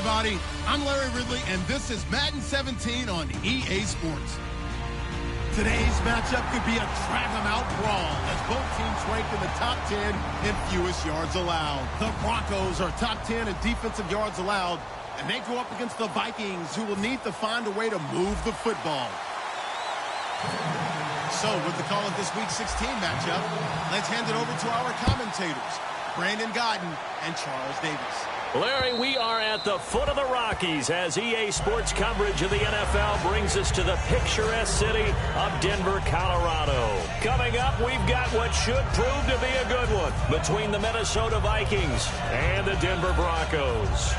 everybody. I'm Larry Ridley, and this is Madden 17 on EA Sports. Today's matchup could be a drag-em-out brawl as both teams rank in the top 10 in fewest yards allowed. The Broncos are top 10 in defensive yards allowed, and they go up against the Vikings, who will need to find a way to move the football. So, with the call of this Week 16 matchup, let's hand it over to our commentators, Brandon Godden and Charles Davis. Larry, we are at the foot of the Rockies as EA Sports coverage of the NFL brings us to the picturesque city of Denver, Colorado. Coming up, we've got what should prove to be a good one between the Minnesota Vikings and the Denver Broncos.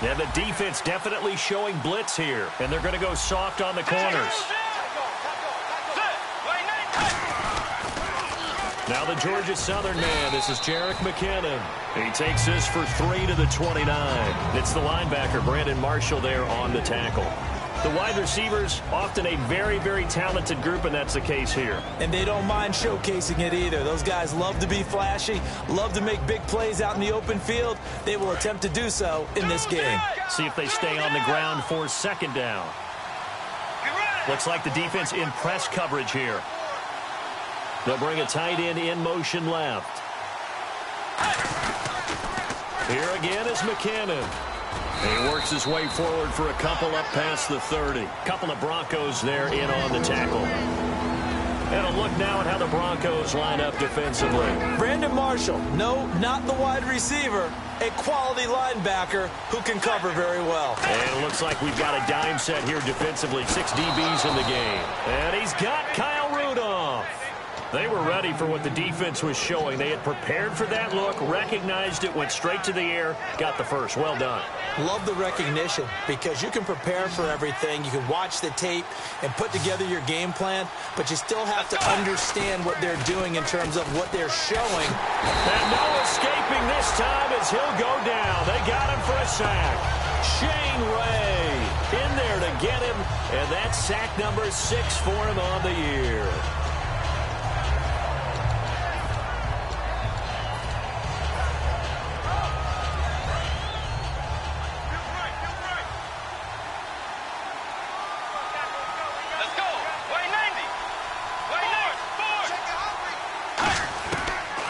Yeah, the defense definitely showing blitz here, and they're going to go soft on the corners. Now the Georgia Southern man, this is Jerick McKinnon. He takes this for 3 to the 29. It's the linebacker, Brandon Marshall, there on the tackle. The wide receivers, often a very, very talented group, and that's the case here. And they don't mind showcasing it either. Those guys love to be flashy, love to make big plays out in the open field. They will attempt to do so in this game. See if they stay on the ground for second down. Looks like the defense in press coverage here. They'll bring a tight end in motion left. Here again is McKinnon. He works his way forward for a couple up past the 30. Couple of Broncos there in on the tackle. And a look now at how the Broncos line up defensively. Brandon Marshall, no, not the wide receiver, a quality linebacker who can cover very well. And it looks like we've got a dime set here defensively. 6 DBs in the game. And he's got Kyle Rudolph. They were ready for what the defense was showing. They had prepared for that look, recognized it, went straight to the air, got the first. Well done. Love the recognition because you can prepare for everything. You can watch the tape and put together your game plan, but you still have to understand what they're doing in terms of what they're showing. And no escaping this time as he'll go down. They got him for a sack. Shane Ray in there to get him, and that's sack number 6 for him on the year.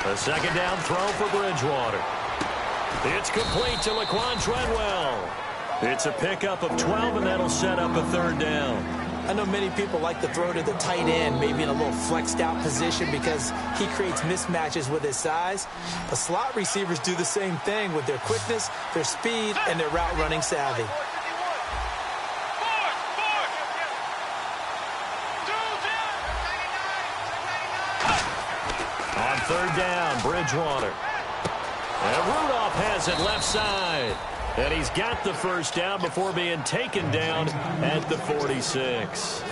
A second down throw for Bridgewater. It's complete to Laquan Treadwell. It's a pickup of 12, and that'll set up a third down. I know many people like to throw to the tight end, maybe in a little flexed out position because he creates mismatches with his size. But slot receivers do the same thing with their quickness, their speed, and their route running savvy. On third down, Bridgewater. And Rudolph has it left side. And he's got the first down before being taken down at the 46.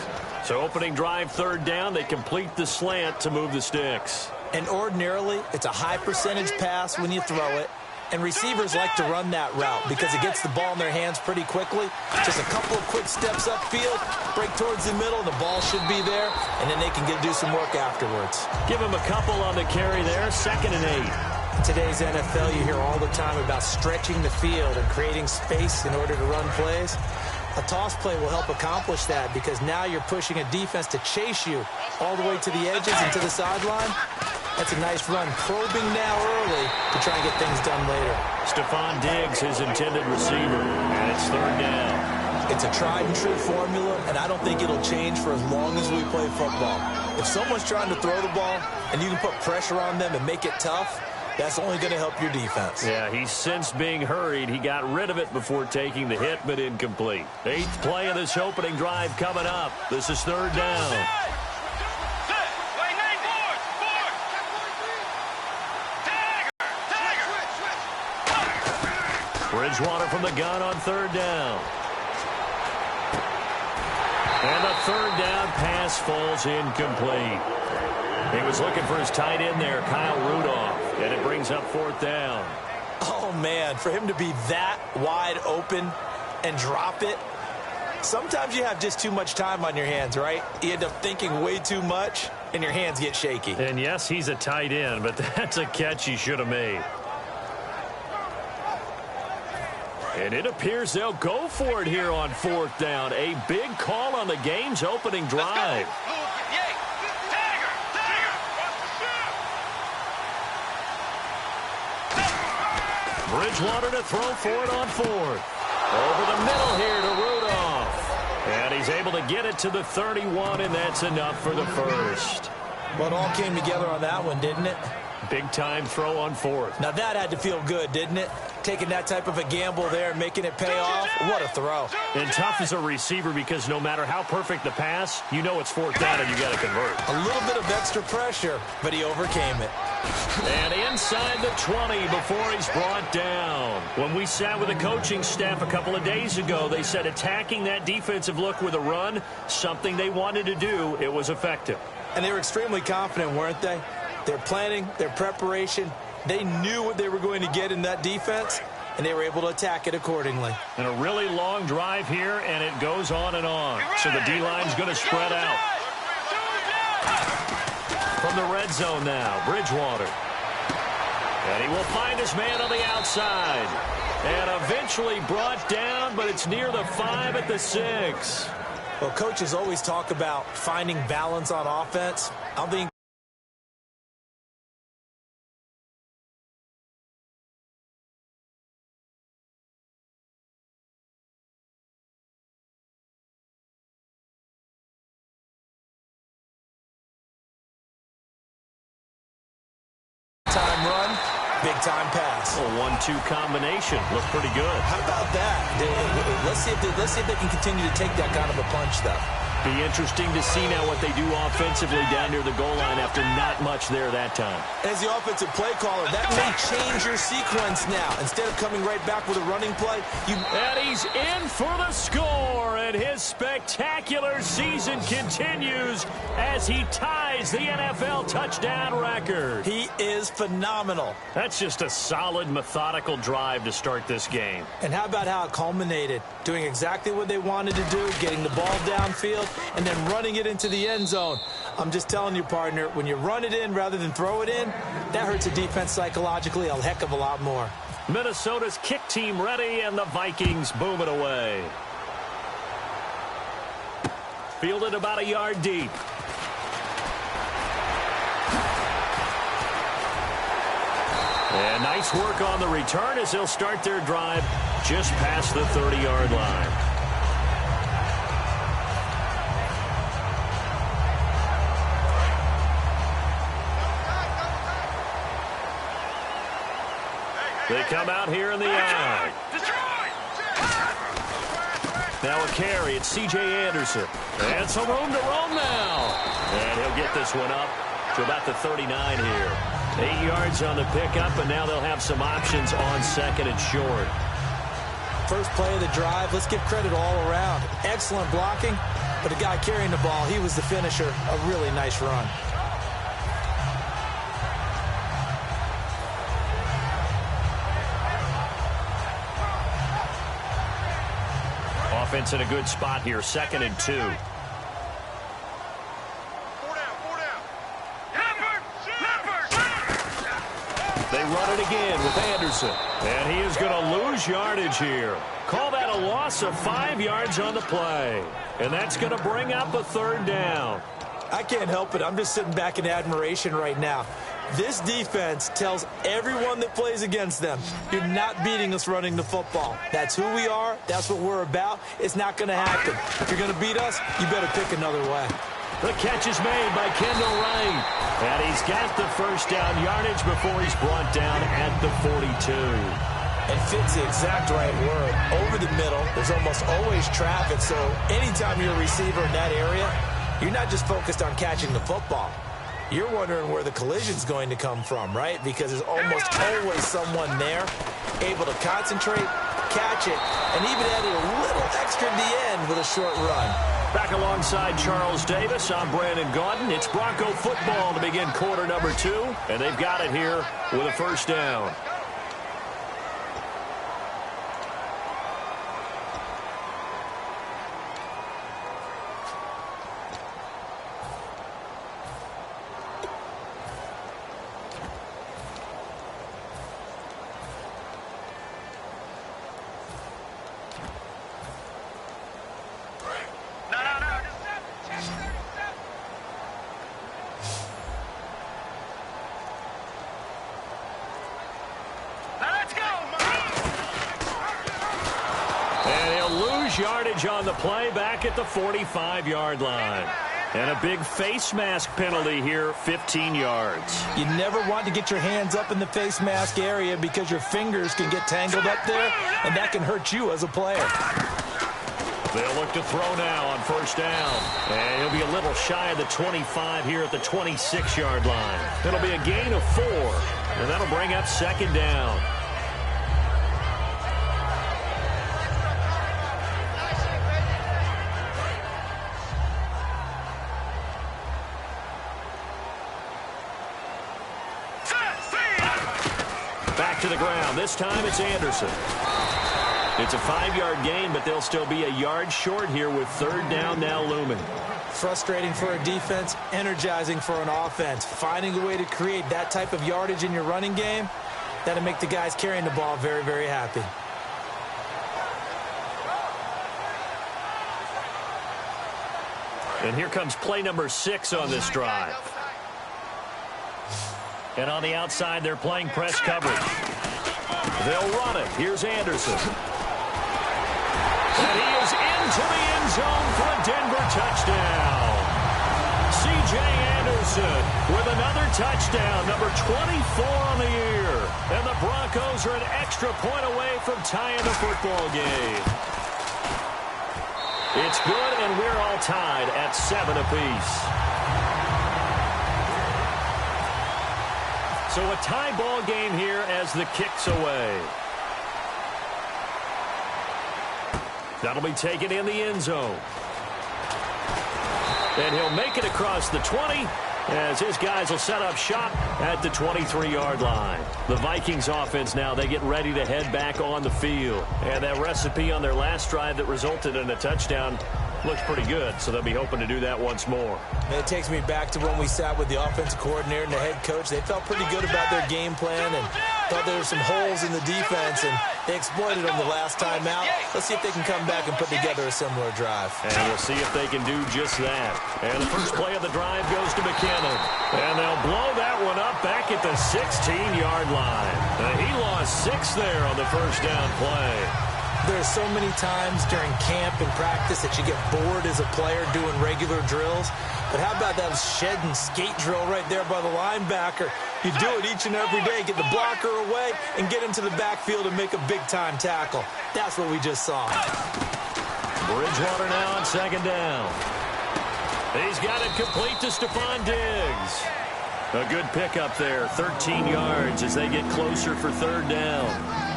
So opening drive, third down, they complete the slant to move the sticks. And ordinarily, it's a high percentage pass when you throw it. And receivers like to run that route because it gets the ball in their hands pretty quickly. Just a couple of quick steps upfield, break towards the middle, the ball should be there, and then they can do some work afterwards. Give him a couple on the carry there, 2nd and 8. In today's NFL, you hear all the time about stretching the field and creating space in order to run plays. A toss play will help accomplish that because now you're pushing a defense to chase you all the way to the edges and to the sideline. That's a nice run, probing now early to try and get things done later. Stephon Diggs, his intended receiver, and it's third down. It's a tried and true formula, and I don't think it'll change for as long as we play football. If someone's trying to throw the ball and you can put pressure on them and make it tough, that's only going to help your defense. Yeah, he's since being hurried. He got rid of it before taking the hit, but incomplete. 8th play of this opening drive coming up. This is third down. Bridgewater from the gun on third down. And the third down pass falls incomplete. He was looking for his tight end there, Kyle Rudolph, and it brings up 4th down. Oh, man, for him to be that wide open and drop it, sometimes you have just too much time on your hands, right? You end up thinking way too much, and your hands get shaky. And, yes, he's a tight end, but that's a catch he should have made. And it appears they'll go for it here on 4th down. A big call on the game's opening drive. Bridgewater to throw for it on 4th. Over the middle here to Rudolph. And he's able to get it to the 31, and that's enough for the first. Well, it all came together on that one, didn't it? Big-time throw on 4th. Now, that had to feel good, didn't it? Taking that type of a gamble there, making it pay off. What a throw. And tough as a receiver because no matter how perfect the pass, you know it's 4th down and you got to convert. A little bit of extra pressure, but he overcame it. And inside the 20 before he's brought down. When we sat with the coaching staff a couple of days ago, they said attacking that defensive look with a run, something they wanted to do, it was effective. And they were extremely confident, weren't they? Their planning, their preparation, they knew what they were going to get in that defense, and they were able to attack it accordingly. And a really long drive here, and it goes on and on. So the D-line's going to spread out. From the red zone now, Bridgewater. And he will find his man on the outside. And eventually brought down, but it's near the 5 at the 6. Well, coaches always talk about finding balance on offense. I'm being time run, big time pass. A 1-2 combination. Looked pretty good. How about that? Let's see if they can continue to take that kind of a punch, though. Be interesting to see now what they do offensively down near the goal line after not much there that time. As the offensive play caller, that may change your sequence now. Instead of coming right back with a running play, And he's in for the score, and his spectacular season continues as he ties the NFL touchdown record. He is phenomenal. That's just a solid, methodical drive to start this game. And how about how it culminated? Doing exactly what they wanted to do, getting the ball downfield, and then running it into the end zone. I'm just telling you, partner, when you run it in rather than throw it in, that hurts a defense psychologically a heck of a lot more. Minnesota's kick team ready, and the Vikings boom it away. Fielded about a yard deep. And nice work on the return as they'll start their drive just past the 30-yard line. They come out here in the eye. Now a carry. It's C.J. Anderson. And some room to roam now. And he'll get this one up to about the 39 here. 8 yards on the pickup, and now they'll have some options on 2nd and short. First play of the drive, let's give credit all around. Excellent blocking, but the guy carrying the ball, he was the finisher. A really nice run. Offense in a good spot here, 2nd and 2. They run it again with Anderson. And he is going to lose yardage here. Call that a loss of 5 yards on the play. And that's going to bring up a 3rd down. I can't help it. I'm just sitting back in admiration right now. This defense tells everyone that plays against them, you're not beating us running the football. That's who we are. That's what we're about. It's not going to happen. If you're going to beat us, you better pick another way. The catch is made by Kendall Wright. And he's got the first down yardage before he's brought down at the 42. And fits the exact right word. Over the middle, there's almost always traffic, so anytime you're a receiver in that area, you're not just focused on catching the football. You're wondering where the collision's going to come from, right? Because there's almost always someone there able to concentrate catch it, and even added a little extra at the end with a short run. Back alongside Charles Davis, I'm Brandon Gaudin. It's Bronco football to begin quarter number 2, and they've got it here with a first down. Yardage on the play back at the 45-yard line. And a big face mask penalty here, 15 yards. You never want to get your hands up in the face mask area because your fingers can get tangled up there, and that can hurt you as a player. They'll look to throw now on first down. And he'll be a little shy of the 25 here at the 26-yard line. It'll be a gain of 4, and that'll bring up second down. To the ground. This time it's Anderson. It's a 5-yard gain, but they'll still be a yard short here with third down now looming. Frustrating for a defense, energizing for an offense. Finding a way to create that type of yardage in your running game, that'll make the guys carrying the ball very, very happy. And here comes play number 6 on this drive. And on the outside, they're playing press coverage. They'll run it. Here's Anderson. And he is into the end zone for a Denver touchdown. C.J. Anderson with another touchdown, number 24 on the year. And the Broncos are an extra point away from tying the football game. It's good, and we're all tied at 7 apiece. So a tie ball game here as the kick's away. That'll be taken in the end zone. And he'll make it across the 20 as his guys will set up shop at the 23-yard line. The Vikings offense now, they get ready to head back on the field. And that recipe on their last drive that resulted in a touchdown looks pretty good, so they'll be hoping to do that once more. And it takes me back to when we sat with the offensive coordinator and the head coach. They felt pretty good about their game plan and thought there were some holes in the defense, and they exploited them the last time out. Let's see if they can come back and put together a similar drive. And we'll see if they can do just that. And the first play of the drive goes to McKinnon. And they'll blow that one up back at the 16-yard line. He lost 6 there on the first down play. There's so many times during camp and practice that you get bored as a player doing regular drills. But how about that shed and skate drill right there by the linebacker? You do it each and every day. Get the blocker away and get into the backfield and make a big-time tackle. That's what we just saw. Bridgewater now on second down. He's got it complete to Stephon Diggs. A good pickup there, 13 yards as they get closer for third down.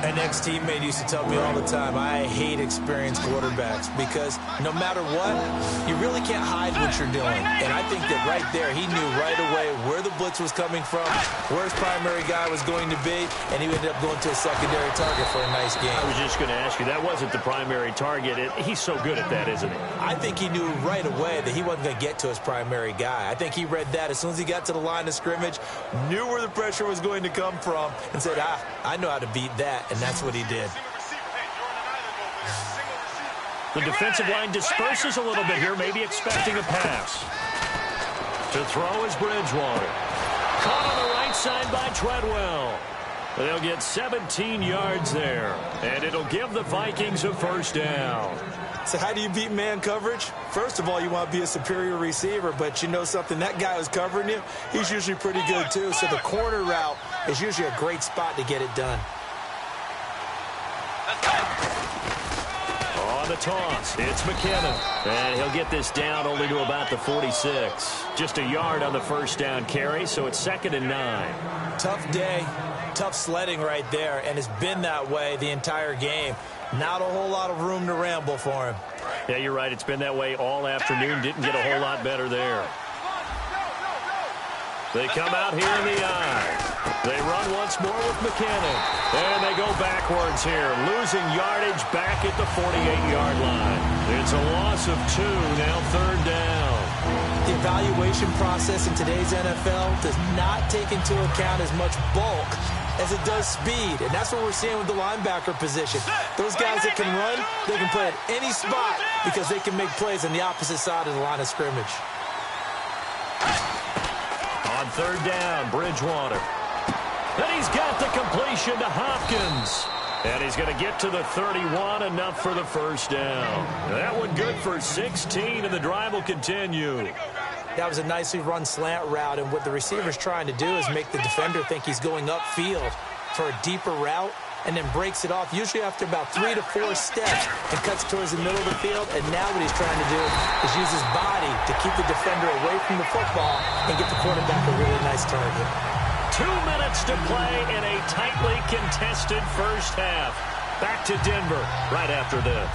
An ex-teammate used to tell me all the time, I hate experienced quarterbacks because no matter what, you really can't hide what you're doing. And I think that right there, he knew right away where the blitz was coming from, where his primary guy was going to be, and he ended up going to a secondary target for a nice game. I was just going to ask you, that wasn't the primary target. He's so good at that, isn't he? I think he knew right away that he wasn't going to get to his primary guy. I think he read that as soon as he got to the line of scrimmage, knew where the pressure was going to come from, and said, I know how to beat that. And that's what he did. The defensive line disperses a little bit here, maybe expecting a pass. To throw is Bridgewater. Caught on the right side by Treadwell. They'll get 17 yards there, and it'll give the Vikings a first down. So how do you beat man coverage? First of all, you want to be a superior receiver, but you know something, that guy who's covering you, he's usually pretty good too. So the corner route is usually a great spot to get it done. On the toss, it's McKinnon. And he'll get this down only to about the 46. Just a yard on the first down carry, so it's 2nd and 9. Tough day, tough sledding right there, and it's been that way the entire game. Not a whole lot of room to ramble for him. Yeah, you're right. It's been that way all afternoon. Didn't get a whole lot better there. They come out here in the I. They run once more with McKinnon. And they go backwards here, losing yardage back at the 48-yard line. It's a loss of 2, now 3rd down. The evaluation process in today's NFL does not take into account as much bulk as it does speed, and that's what we're seeing with the linebacker position. Those guys that can run, they can play at any spot because they can make plays on the opposite side of the line of scrimmage. On 3rd down, Bridgewater. And he's got the completion to Hopkins. And he's going to get to the 31, enough for the 1st down. That one good for 16, and the drive will continue. That was a nicely run slant route, and what the receiver's trying to do is make the defender think he's going upfield for a deeper route, and then breaks it off, usually after about 3 to 4 steps, and cuts towards the middle of the field. And now what he's trying to do is use his body to keep the defender away from the football and get the quarterback a really nice target. 2 minutes to play in a tightly contested 1st half. Back to Denver right after this.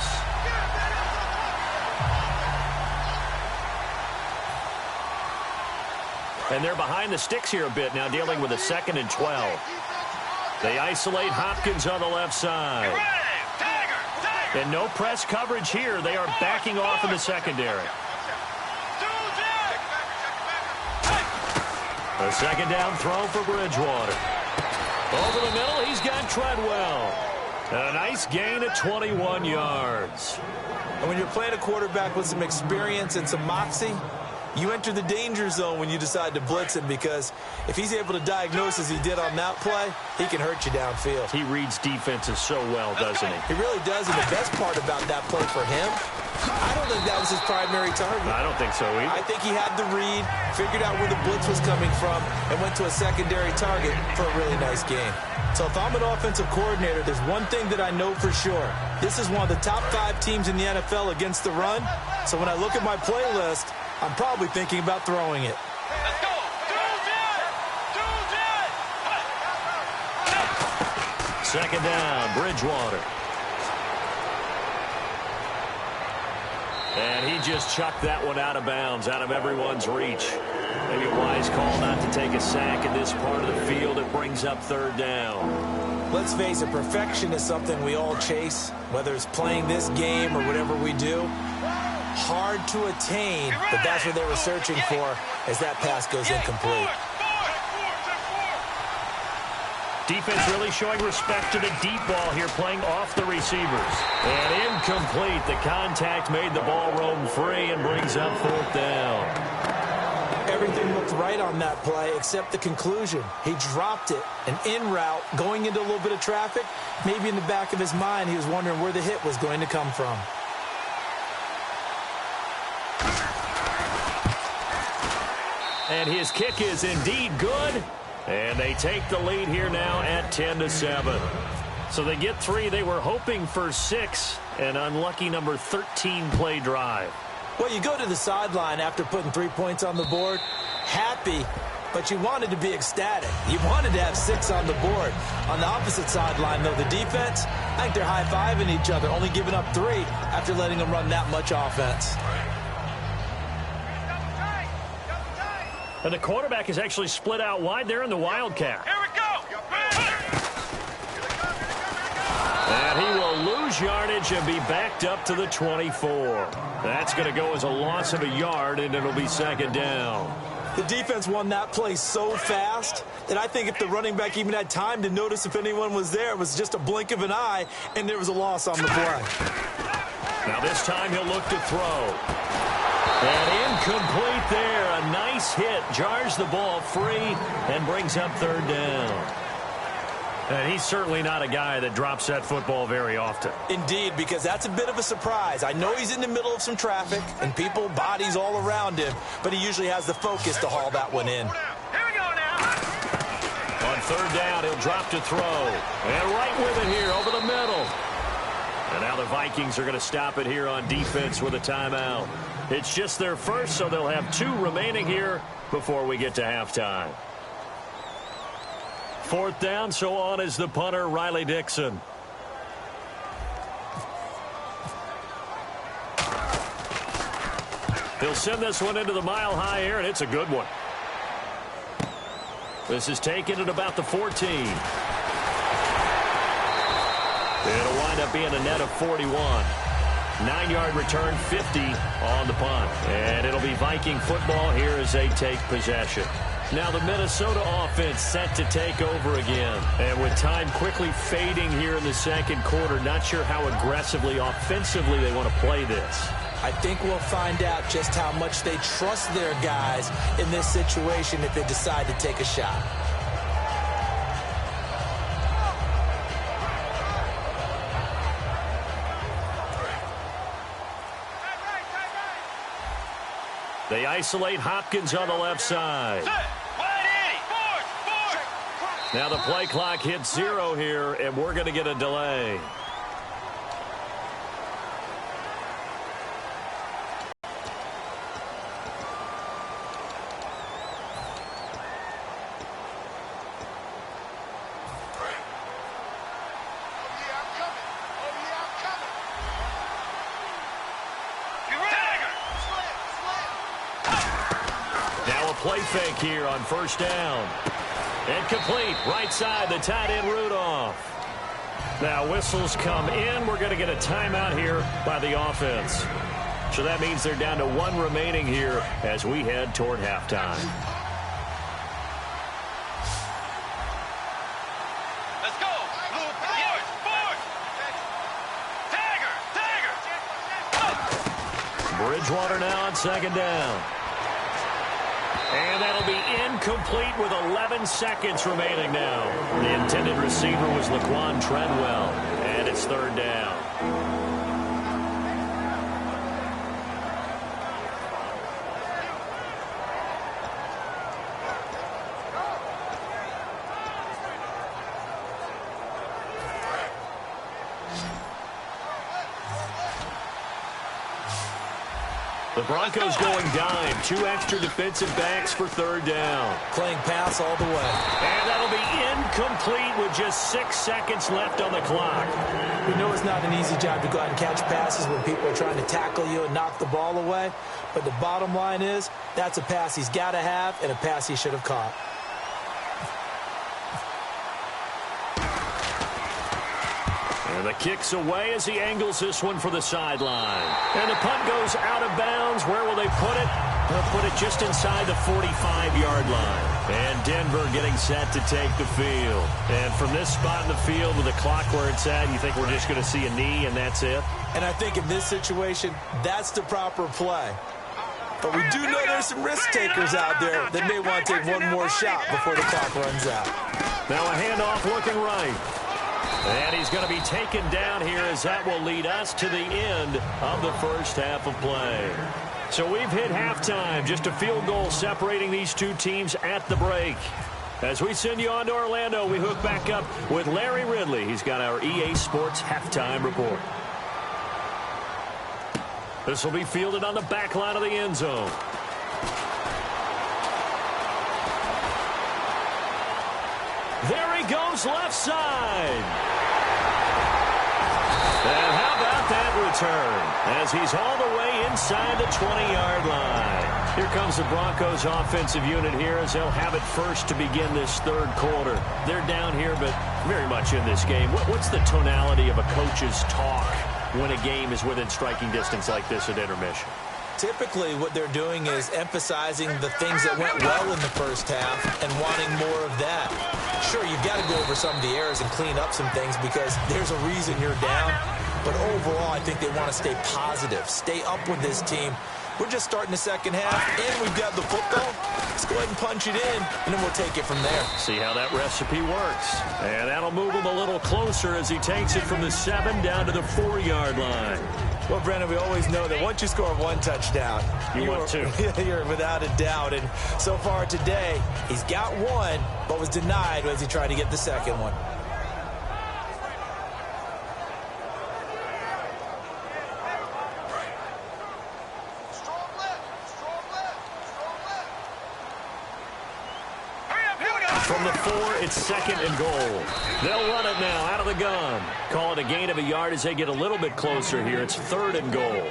And they're behind the sticks here a bit now, dealing with a 2nd and 12. They isolate Hopkins on the left side. And no press coverage here. They are backing off in the secondary. A 2nd down throw for Bridgewater. Over the middle, he's got Treadwell. And a nice gain of 21 yards. And when you're playing a quarterback with some experience and some moxie, you enter the danger zone when you decide to blitz him, because if he's able to diagnose as he did on that play, he can hurt you downfield. He reads defenses so well, doesn't he? He really does, and the best part about that play for him, I don't think that was his primary target. I don't think so either. I think he had the read, figured out where the blitz was coming from, and went to a secondary target for a really nice gain. So if I'm an offensive coordinator, there's one thing that I know for sure. This is one of the top 5 teams in the NFL against the run. So when I look at my playlist, I'm probably thinking about throwing it. Let's go. Second down, Bridgewater. And he just chucked that one out of bounds, out of everyone's reach. Maybe a wise call not to take a sack in this part of the field. It brings up 3rd down. Let's face it, perfection is something we all chase, whether it's playing this game or whatever we do. Hard to attain, but that's what they were searching for as that pass goes incomplete. Defense really showing respect to the deep ball here, playing off the receivers. And incomplete. The contact made the ball roam free and brings up 4th down. Everything looked right on that play except the conclusion. He dropped it, an in route, going into a little bit of traffic. Maybe in the back of his mind, he was wondering where the hit was going to come from. And his kick is indeed good. And they take the lead here now at 10-7. So they get 3. They were hoping for 6. An unlucky number 13 play drive. Well, you go to the sideline after putting 3 points on the board, happy, but you wanted to be ecstatic. You wanted to have 6 on the board. On the opposite sideline, though, the defense, I think they're high-fiving each other, only giving up 3 after letting them run that much offense. And the quarterback is actually split out wide there in the Wildcat. Here we go. And he will lose yardage and be backed up to the 24. That's going to go as a loss of a yard, and it'll be 2nd down. The defense won that play so fast that I think if the running back even had time to notice if anyone was there, it was just a blink of an eye, and there was a loss on the play. Now this time he'll look to throw. And incomplete there. A nice hit. Jars the ball free and brings up 3rd down. And he's certainly not a guy that drops that football very often. Indeed, because that's a bit of a surprise. I know he's in the middle of some traffic and people, bodies all around him, but he usually has the focus to haul that one in. Here we go now. On 3rd down, he'll drop to throw. And right with it here over the middle. And now the Vikings are going to stop it here on defense with a timeout. It's just their first, so they'll have 2 remaining here before we get to halftime. 4th down, so on is the punter, Riley Dixon. He'll send this one into the mile-high air, and it's a good one. This is taken at about the 14. It'll wind up being a net of 41. 9-yard return, 50 on the punt. And it'll be Viking football here as they take possession. Now the Minnesota offense set to take over again. And with time quickly fading here in the second quarter, not sure how aggressively, offensively they want to play this. I think we'll find out just how much they trust their guys in this situation if they decide to take a shot. They isolate Hopkins on the left side. Now the play clock hits 0 here, and we're going to get a delay. Play fake here on first down. Incomplete. Right side, the tight end Rudolph. Now whistles come in. We're going to get a timeout here by the offense. So that means they're down to 1 remaining here as we head toward halftime. Let's go. Tagger. Bridgewater now on second down. And that'll be incomplete with 11 seconds remaining now. The intended receiver was Laquan Treadwell, and it's third down. The Broncos going dime. 2 extra defensive backs for third down. Playing pass all the way. And that'll be incomplete with just 6 seconds left on the clock. We know it's not an easy job to go out and catch passes when people are trying to tackle you and knock the ball away. But the bottom line is, that's a pass he's got to have and a pass he should have caught. And the kick's away as he angles this one for the sideline. And the punt goes out of bounds. Where will they put it? They'll put it just inside the 45-yard line. And Denver getting set to take the field. And from this spot in the field with the clock where it's at, you think we're just going to see a knee and that's it? And I think in this situation, that's the proper play. But we do know there's some risk takers out there that may want to take one more shot before the clock runs out. Now a handoff looking right. And he's going to be taken down here as that will lead us to the end of the first half of play. So we've hit halftime. Just a field goal separating these two teams at the break. As we send you on to Orlando, we hook back up with Larry Ridley. He's got our EA Sports halftime report. This will be fielded on the back line of the end zone. There he goes, left side. And how about that return as he's all the way inside the 20-yard line. Here comes the Broncos offensive unit here as they'll have it first to begin this third quarter. They're down here, but very much in this game. What's the tonality of a coach's talk when a game is within striking distance like this at intermission? Typically, what they're doing is emphasizing the things that went well in the first half and wanting more of that. Sure, you've got to go over some of the errors and clean up some things because there's a reason you're down. But overall, I think they want to stay positive, stay up with this team. We're just starting the second half, and we've got the football. Let's go ahead and punch it in, and then we'll take it from there. See how that recipe works. And that'll move him a little closer as he takes it from the 7 down to the 4-yard line. Well, Brandon, we always know that once you score 1 touchdown, you want 2. You're without a doubt. And so far today, he's got 1, but was denied as he tried to get the second one. From the 4, it's 2nd and goal. They'll run it now out of the gun. Call it a gain of a yard as they get a little bit closer here. It's 3rd and goal.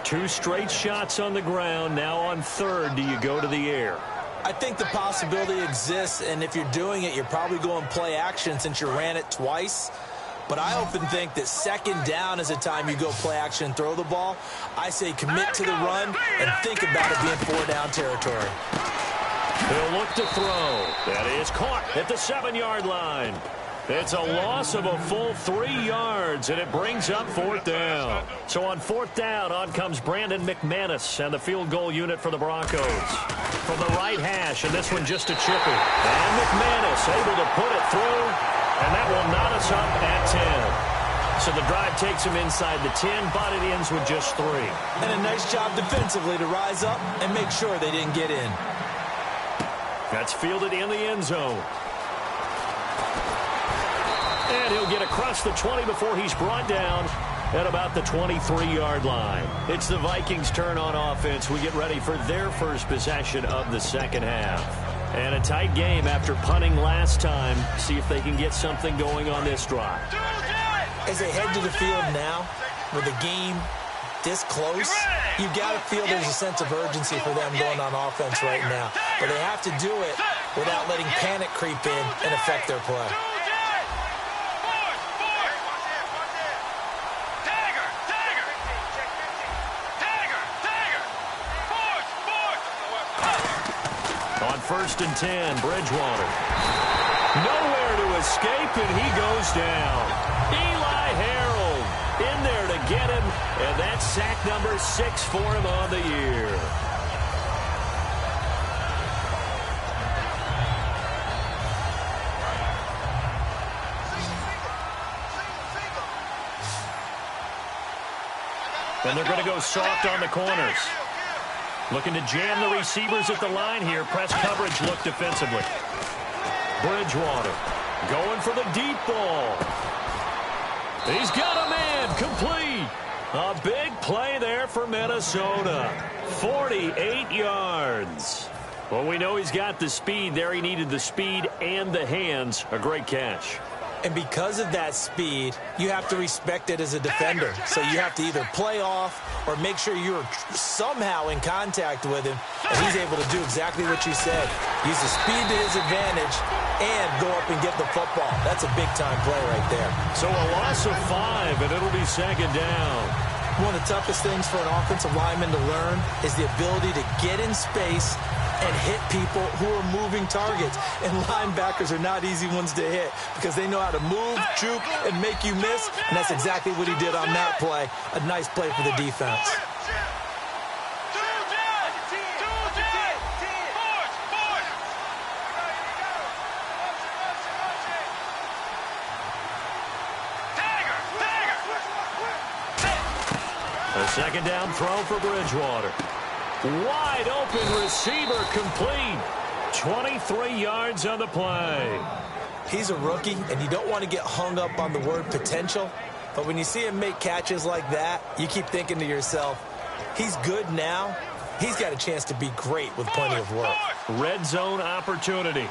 2 straight shots on the ground. Now on third, do you go to the air? I think the possibility exists, and if you're doing it, you're probably going play action since you ran it twice. But I often think that second down is a time you go play action and throw the ball. I say commit to the run and think about it being 4-down territory. He'll look to throw. That is caught at the 7-yard line. It's a loss of a full 3 yards, and it brings up 4th down. So on 4th down, on comes Brandon McManus and the field goal unit for the Broncos. From the right hash, and this one just a chippy. And McManus able to put it through, and that will knot us up at 10. So the drive takes him inside the 10, but it ends with just 3. And a nice job defensively to rise up and make sure they didn't get in. That's fielded in the end zone. And he'll get across the 20 before he's brought down at about the 23-yard line. It's the Vikings' turn on offense. We get ready for their first possession of the second half. And a tight game after punting last time. See if they can get something going on this drive. As they head to the field now, with the game this close, you've got to feel there's a sense of urgency for them going on offense right now. But they have to do it without letting panic creep in and affect their play. On 1st and 10, Bridgewater. Nowhere to escape, and he goes down. Eli Harold in there to get him, and that's sack number 6 for him on the year. And they're going to go soft on the corners. Looking to jam the receivers at the line here. Press coverage look defensively. Bridgewater going for the deep ball. He's got a man complete. A big play there for Minnesota. 48 yards. Well, we know he's got the speed there. He needed the speed and the hands. A great catch. And because of that speed, you have to respect it as a defender. So you have to either play off or make sure you're somehow in contact with him. And he's able to do exactly what you said. Use the speed to his advantage and go up and get the football. That's a big-time play right there. So a loss of 5, and it'll be 2nd down. One of the toughest things for an offensive lineman to learn is the ability to get in space and hit people who are moving targets. And linebackers are not easy ones to hit because they know how to move, juke, and make you miss. And that's exactly what he did on that play. A nice play for the defense. A 2nd down throw for Bridgewater. Wide open receiver complete. 23 yards on the play. He's a rookie, and you don't want to get hung up on the word potential. But when you see him make catches like that, you keep thinking to yourself, he's good now. He's got a chance to be great with plenty of work. Red zone opportunity.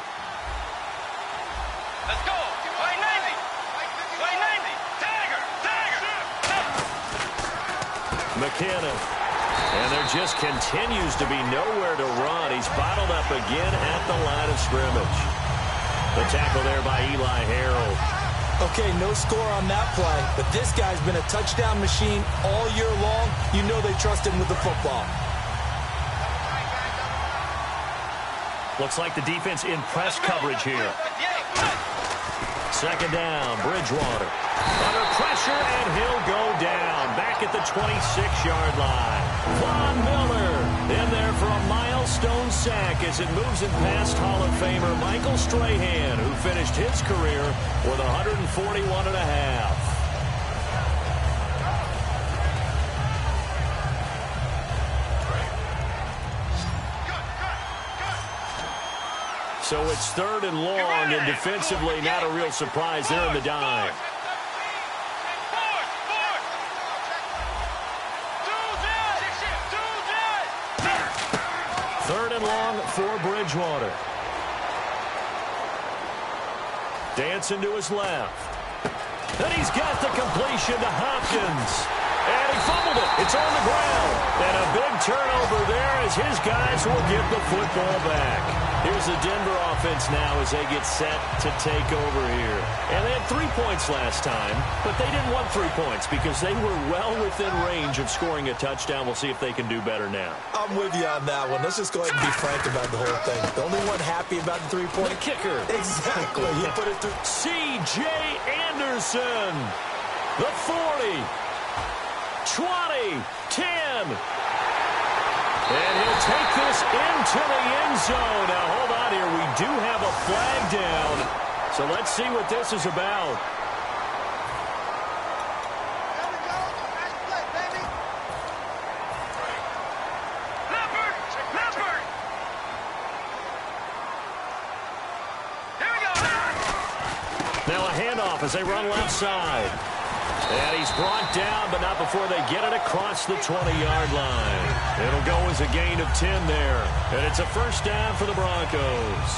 Let's go. Play 90. Play 90. Tagger. McKinnon. And there just continues to be nowhere to run. He's bottled up again at the line of scrimmage. The tackle there by Eli Harold. Okay, no score on that play, but this guy's been a touchdown machine all year long. You know they trust him with the football. Looks like the defense in press coverage here. 2nd down, Bridgewater. Under pressure, and he'll go down. Back at the 26-yard line. Von Miller in there for a milestone sack as it moves it past Hall of Famer Michael Strahan, who finished his career with 141.5. So it's 3rd and long, and defensively not a real surprise there in the dime. 3rd and long for Bridgewater. Dancing to his left. And he's got the completion to Hopkins. And he fumbled it. It's on the ground. And a big turnover there as his guys will get the football back. Here's the Denver offense now as they get set to take over here. And they had 3 points last time, but they didn't want 3 points because they were well within range of scoring a touchdown. We'll see if they can do better now. I'm with you on that one. Let's just go ahead and be frank about the whole thing. The only one happy about the 3-point The kicker. Exactly. You put it through. C.J. Anderson. The 40. 20. 10. And he'll take this into the end zone. Now, hold on here. We do have a flag down. So let's see what this is about. Now a handoff as they run left side. And he's brought down, but not before they get it across the 20-yard line. It'll go as a gain of 10 there. And it's a first down for the Broncos.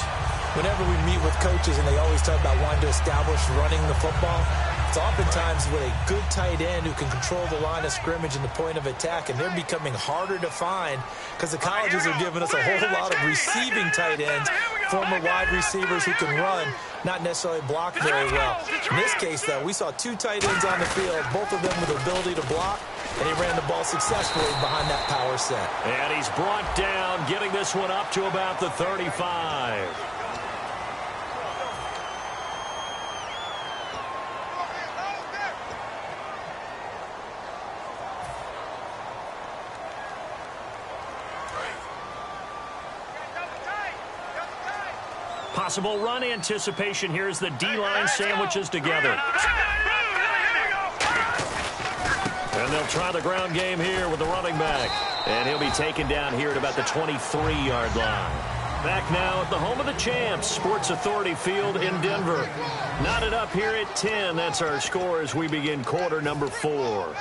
Whenever we meet with coaches and they always talk about wanting to establish running the football, it's oftentimes with a good tight end who can control the line of scrimmage and the point of attack, and they're becoming harder to find because the colleges are giving us a whole lot of receiving tight ends, former wide receivers who can run, not necessarily block very well. In this case, though, we saw 2 tight ends on the field, both of them with the ability to block, and he ran the ball successfully behind that power set. And he's brought down, getting this one up to about the 35. Possible run anticipation here as the D-line sandwiches together. And they'll try the ground game here with the running back. And he'll be taken down here at about the 23-yard line. Back now at the home of the champs, Sports Authority Field in Denver. Knotted up here at 10. That's our score as we begin quarter number 4.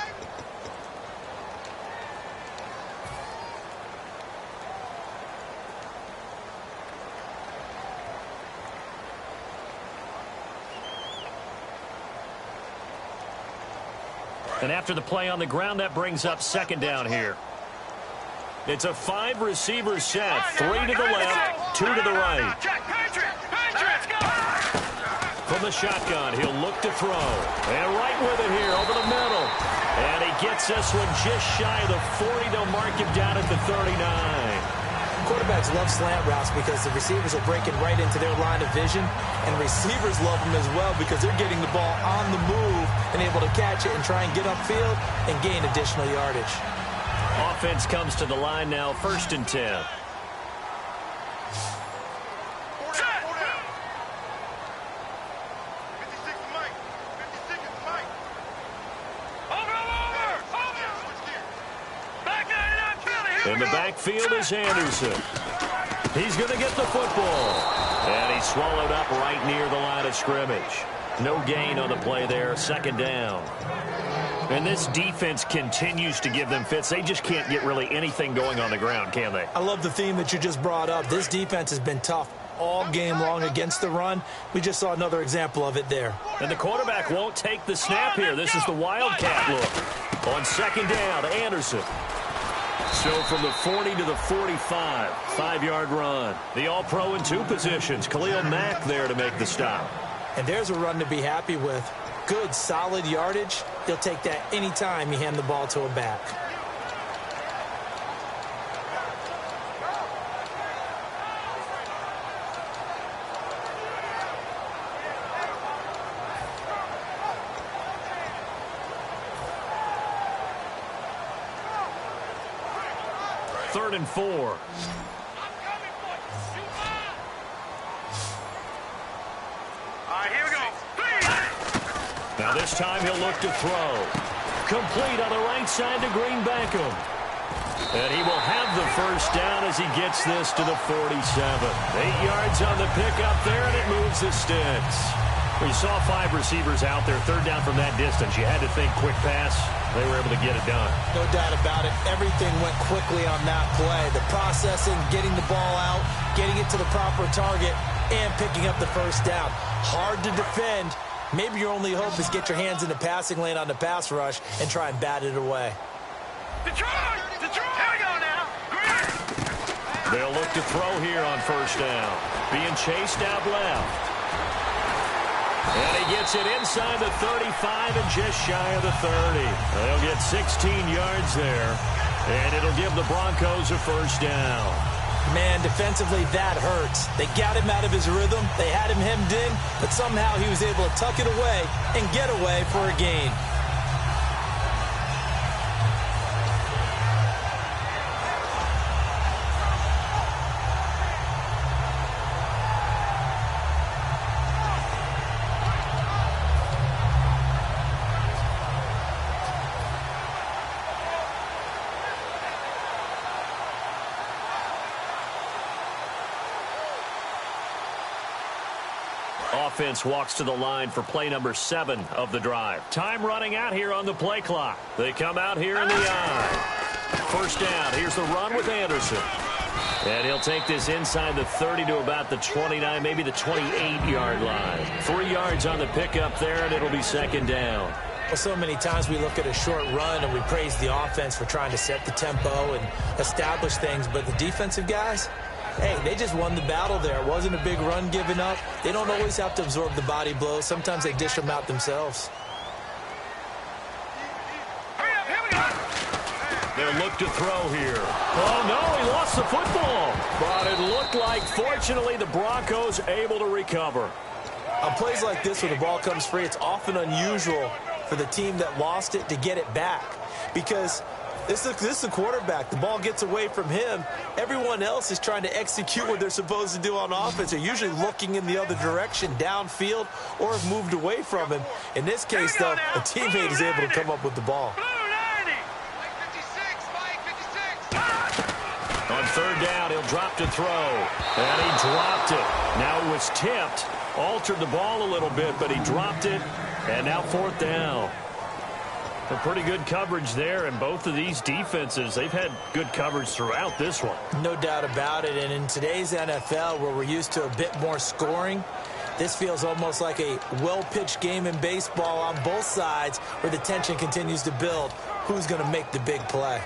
And after the play on the ground, that brings up second down here. It's a 5-receiver set. 3 to the left, 2 to the right. From the shotgun, he'll look to throw. And right with it here, over the middle. And he gets this one just shy of the 40. They'll mark him down at the 39. Quarterbacks love slant routes because the receivers are breaking right into their line of vision, and receivers love them as well because they're getting the ball on the move and able to catch it and try and get upfield and gain additional yardage. Offense comes to the line now, 1st and 10. In the backfield is Anderson. He's going to get the football. And he's swallowed up right near the line of scrimmage. No gain on the play there, second down. And this defense continues to give them fits. They just can't get really anything going on the ground, can they? I love the theme that you just brought up. This defense has been tough all game long against the run. We just saw another example of it there. And the quarterback won't take the snap here. This is the Wildcat look. On second down, Anderson. So from the 40 to the 45, 5-yard run. The All-Pro in 2 positions. Khalil Mack there to make the stop. And there's a run to be happy with. Good, solid yardage. He'll take that anytime you hand the ball to a back. Third and 4. All right, here we go. Now this time he'll look to throw. Complete on the right side to Green Beckham. And he will have the first down as he gets this to the 47. 8 yards on the pickup there, and it moves the sticks. We saw 5 receivers out there, third down from that distance. You had to think quick pass. They were able to get it done. No doubt about it. Everything went quickly on that play. The processing, getting the ball out, getting it to the proper target, and picking up the first down. Hard to defend. Maybe your only hope is get your hands in the passing lane on the pass rush and try and bat it away. Detroit! Detroit! They'll look to throw here on first down. Being chased out left. And he gets it inside the 35 and just shy of the 30. They'll get 16 yards there. And it'll give the Broncos a first down. Man, defensively, that hurts. They got him out of his rhythm. They had him hemmed in, but somehow he was able to tuck it away and get away for a gain. Offense walks to the line for play number 7 of the drive. Time running out here on the play clock. They come out here in the I. First down. Here's the run with Anderson. And he'll take this inside the 30 to about the 29, maybe the 28-yard line. 3 yards on the pickup there, and it'll be second down. Well, so many times we look at a short run and we praise the offense for trying to set the tempo and establish things, but the defensive guys, hey, they just won the battle there. It wasn't a big run given up. They don't always have to absorb the body blows. Sometimes they dish them out themselves. They'll look to throw here. Oh, no, he lost the football. But it looked like, fortunately, the Broncos able to recover. On plays like this where the ball comes free, it's often unusual for the team that lost it to get it back. Because this is the quarterback. The ball gets away from him. Everyone else is trying to execute what they're supposed to do on offense. They're usually looking in the other direction, downfield, or have moved away from him. In this case, though, a teammate is able to come up with the ball. On third down, he'll drop to throw. And he dropped it. Now it was tipped. Altered the ball a little bit, but he dropped it. And now fourth down. A pretty good coverage there, and both of these defenses, they've had good coverage throughout this one. No doubt about it, and in today's NFL, where we're used to a bit more scoring, this feels almost like a well-pitched game in baseball on both sides where the tension continues to build. Who's going to make the big play?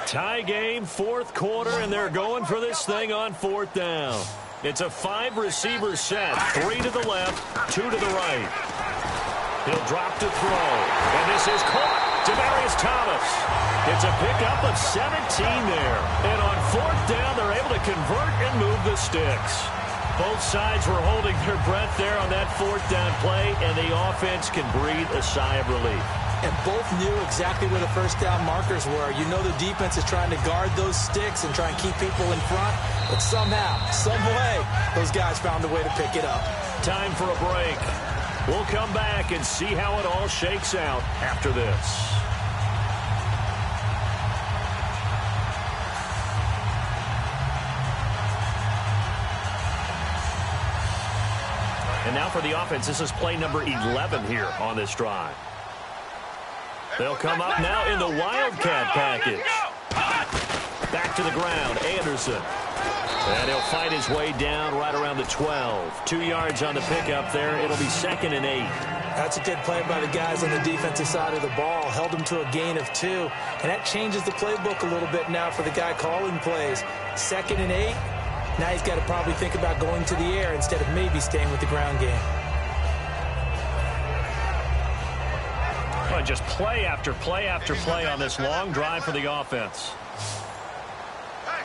Tie game, fourth quarter, and they're going for this thing on fourth down. It's a 5-receiver set, 3 to the left, 2 to the right. He'll drop to throw, and this is caught. Demaryius Thomas. It's a pickup of 17 there. And on fourth down, they're able to convert and move the sticks. Both sides were holding their breath there on that fourth down play, and the offense can breathe a sigh of relief. And both knew exactly where the first down markers were. You know the defense is trying to guard those sticks and try and keep people in front. But somehow, some way, those guys found a way to pick it up. Time for a break. We'll come back and see how it all shakes out after this. And now for the offense. This is play number 11 here on this drive. They'll come up now in the Wildcat package. Back to the ground, Anderson. And he'll fight his way down right around the 12. 2 yards on the pickup there. It'll be 2nd and 8. That's a good play by the guys on the defensive side of the ball. Held them to a gain of 2. And that changes the playbook a little bit now for the guy calling plays. 2nd and 8. Now he's got to probably think about going to the air instead of maybe staying with the ground game. Well, just play after play after play on this long drive for the offense. Here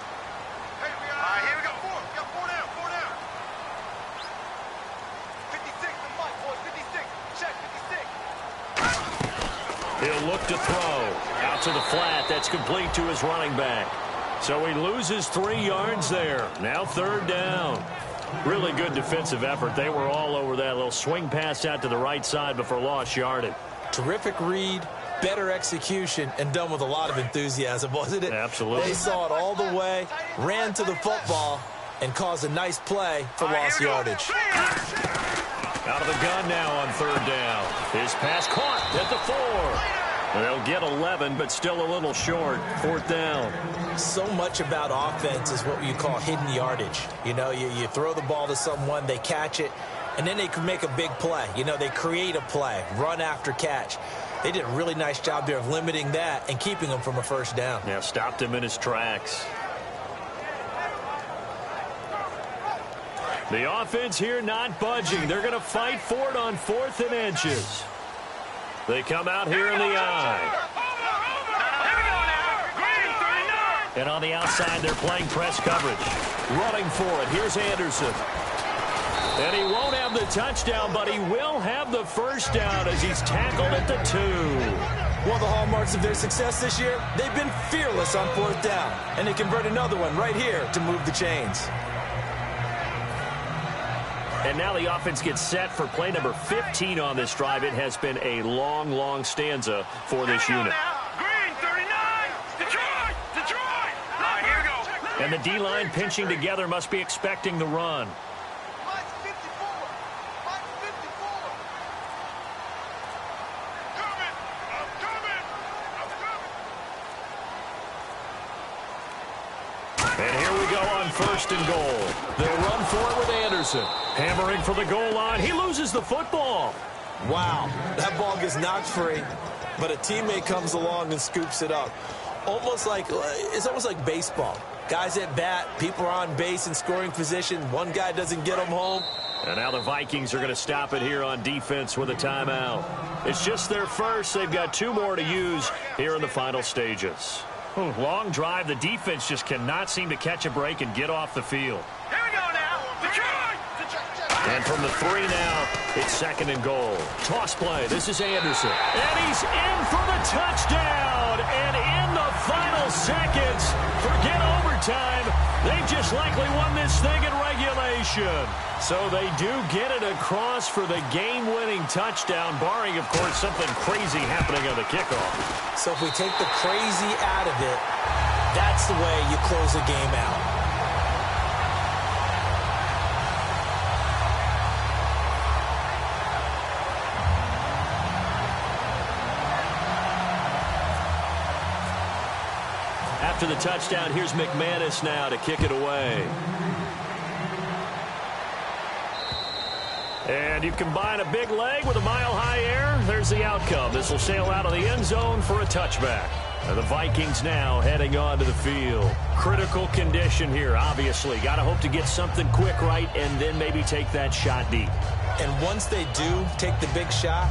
we go. 4 down. 56, the mic, boys. 56. Check, 56. He'll look to throw. Out to the flat. That's complete to his running back. So he loses 3 yards there. Now third down. Really good defensive effort. They were all over that little swing pass out to the right side before lost yardage. Terrific read, better execution, and done with a lot of enthusiasm, wasn't it? Absolutely. They saw it all the way, ran to the football, and caused a nice play for lost yardage. Out of the gun now on third down. His pass caught at the 4. They'll get 11, but still a little short. Fourth down. So much about offense is what you call hidden yardage. You know, you throw the ball to someone, they catch it, and then they can make a big play. You know, they create a play, run after catch. They did a really nice job there of limiting that and keeping him from a first down. Yeah, stopped him in his tracks. The offense here not budging. They're going to fight for it on 4th and inches. They come out here in the eye. And on the outside, they're playing press coverage. Running for it. Here's Anderson. And he won't have the touchdown, but he will have the first down as he's tackled at the 2. One of the hallmarks of their success this year, they've been fearless on 4th down. And they convert another one right here to move the chains. And now the offense gets set for play number 15 on this drive. It has been a long, long stanza for this unit. Green, 39. Detroit. Here we go. And the D-line pinching together must be expecting the run. Mine's 54. Mine's 54. I'm coming. And here we go on 1st and goal. They'll run for it with Anderson. Hammering for the goal line. He loses the football. Wow, that ball gets knocked free, but a teammate comes along and scoops it up. It's almost like baseball. Guys at bat, people are on base in scoring position. One guy doesn't get them home. And now the Vikings are going to stop it here on defense with a timeout. It's just their first. They've got 2 more to use here in the final stages. Long drive. The defense just cannot seem to catch a break and get off the field. Here we go now. Detroit. And from the 3 now, it's 2nd and goal. Toss play. This is Anderson. And he's in for the touchdown. And in the final seconds, forget overtime. They've just likely won this thing in regulation. So they do get it across for the game-winning touchdown, barring, of course, something crazy happening on the kickoff. So if we take the crazy out of it, that's the way you close a game out. After the touchdown, here's McManus now to kick it away. And you combine a big leg with a mile-high air, there's the outcome. This will sail out of the end zone for a touchback. And the Vikings now heading onto the field. Critical condition here, obviously. Got to hope to get something quick right and then maybe take that shot deep. And once they do take the big shot,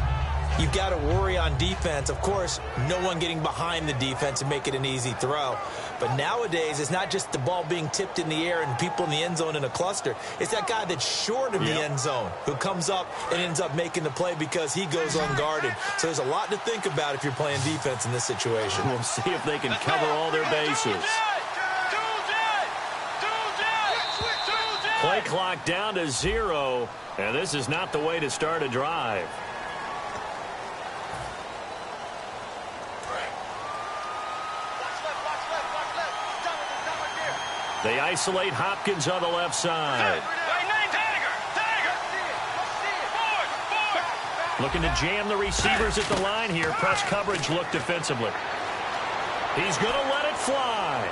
you've got to worry on defense. Of course, no one getting behind the defense and make it an easy throw. But nowadays, it's not just the ball being tipped in the air and people in the end zone in a cluster. It's that guy that's short of the end zone who comes up and ends up making the play because he goes unguarded. So there's a lot to think about if you're playing defense in this situation. We'll see if they can cover all their bases. Play clock down to 0, and this is not the way to start a drive. They isolate Hopkins on the left side. Looking to jam the receivers at the line here. Press coverage look defensively. He's going to let it fly.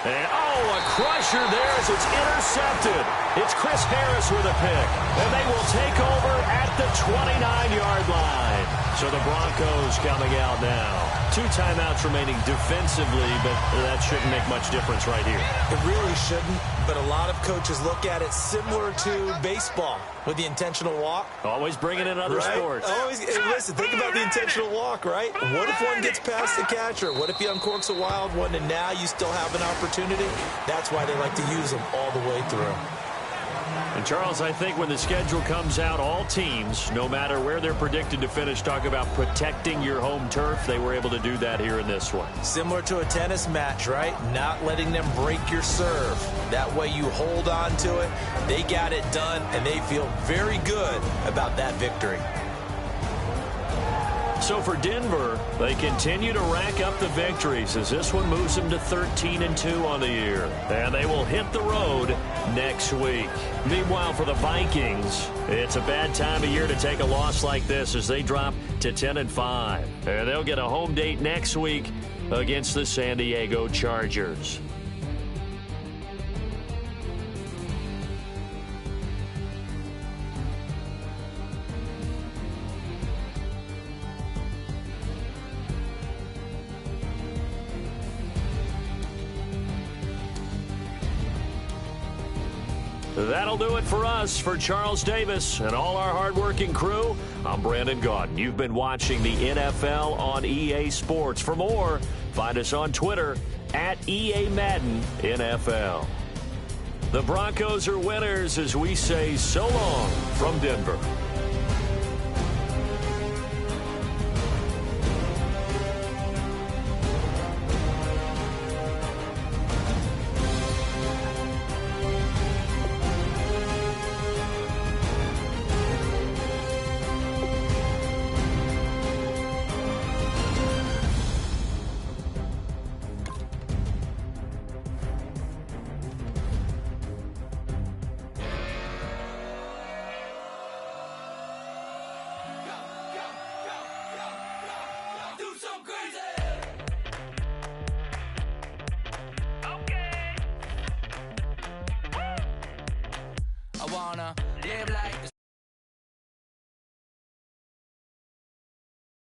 And, a crusher there as it's intercepted. It's Chris Harris with a pick. And they will take over at the 29-yard line. So the Broncos coming out now. 2 timeouts remaining defensively, but that shouldn't make much difference right here. It really shouldn't, but a lot of coaches look at it similar to baseball with the intentional walk. Always bringing in other sports. Always, listen, think about the intentional walk, right? What if one gets past the catcher? What if he uncorks a wild one and now you still have an opportunity? That's why they like to use them all the way through. And, Charles, I think when the schedule comes out, all teams, no matter where they're predicted to finish, talk about protecting your home turf. They were able to do that here in this one. Similar to a tennis match, right? Not letting them break your serve. That way you hold on to it. They got it done, and they feel very good about that victory. So for Denver, they continue to rack up the victories as this one moves them to 13-2 on the year. And they will hit the road next week. Meanwhile, for the Vikings, it's a bad time of year to take a loss like this as they drop to 10-5. And they'll get a home date next week against the San Diego Chargers. That'll do it for us. For Charles Davis and all our hardworking crew, I'm Brandon Gaudin. You've been watching the NFL on EA Sports. For more, find us on Twitter at EA Madden NFL. The Broncos are winners as we say so long from Denver. I wanna live like